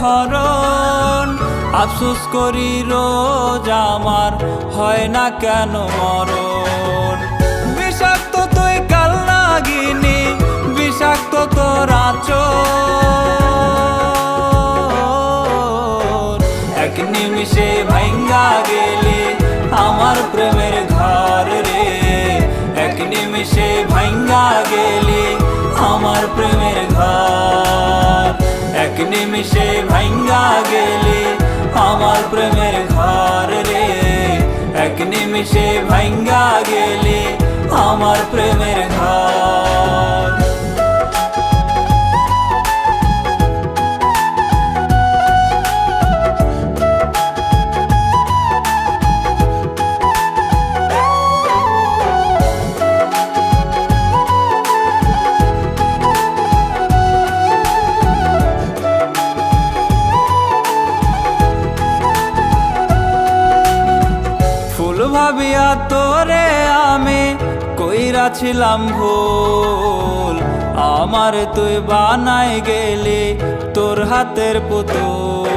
ধরন। আফসোস করি রোজ আমার হয় না কেন মরণ। বিষাক্ত তুই কাল নাগিনি, বিষাক্ত তোর আচর। এক নিমিষে ভাঙ্গা গেলি আমার প্রেমের ঘর রে। এক নিমিষে ভাঙ্গা গেলি আমার প্রেমের ঘর। এক নিমিষে ভাঙ্গা গেলি আমার প্রেমের ঘর রে। এক নিমিষে ভাঙ্গা গেলি আমার প্রেমের ঘর। ভাবিয়া তোরে আমি কইরাছিলাম ভুল, আমার তুই বানাই গেলি তোর হাতের পুতুল।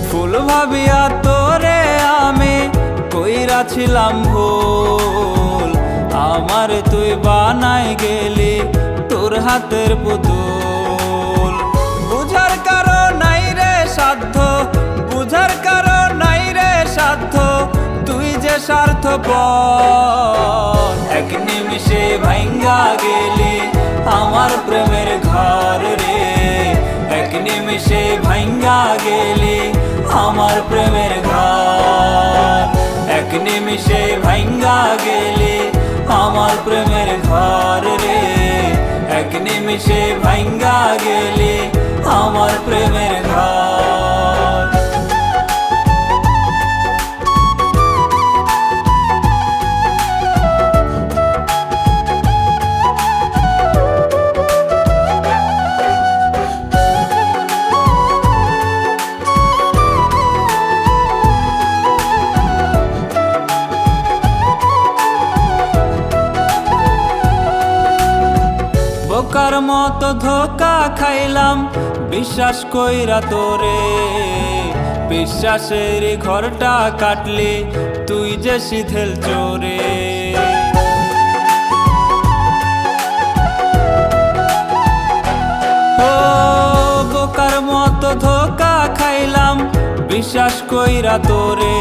ফুল ভাবিয়া তোরে আমি কইরাছিলাম ভুল, আমার তুই বানাই গেলি তোর হাতের পুতুল। বুঝার কারণ নাই রে সাধ্য, বুঝার কারণ নাই রে সাধ্য, তুই যে স্বার্থপর। এক নিমিষে ভাঙ্গা গেলি আমার প্রেমের ঘর রে। এক নিমিষে ভাঙ্গা গেলি আমার প্রেমের ঘর। এক নিমিষে ভাঙ্গা গেলি আমার প্রেমের ঘর রে। এক নিমিষে ভাঙ্গা গেলি আমার প্রেমের ঘর। বোকার মতো ধোকা খাইলাম বিশ্বাস কইরা তোরে। বিশ্বাসের ঘরটা কাটলি তুই যে শিথিল চোরে। ও বোকার মতো ধোকা খাইলাম বিশ্বাস কইরা তোরে।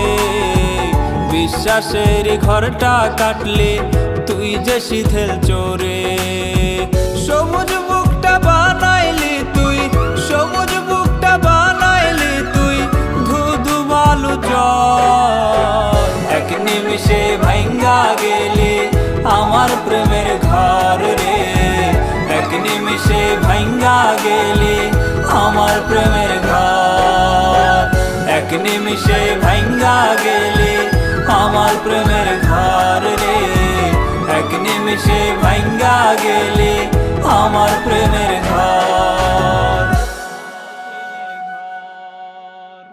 বিশ্বাসের ঘরটা কাটলি তুই যে শিথিল চোরে। সবুজ বুকটা বানাইলি তুই, সবুজ বুকটা বানাইলি তুই ধুধু বালু জল। এক নিমিষে ভাঙ্গা গেলি আমার প্রেমের ঘর রে। এক নিমিষে ভাঙ্গা গেলি আমার প্রেমের ঘর। এক নিমিষে ভাঙ্গা গেলি আমার প্রেমের ঘর রে। এক নিমিষে ভাঙ্গা গেলি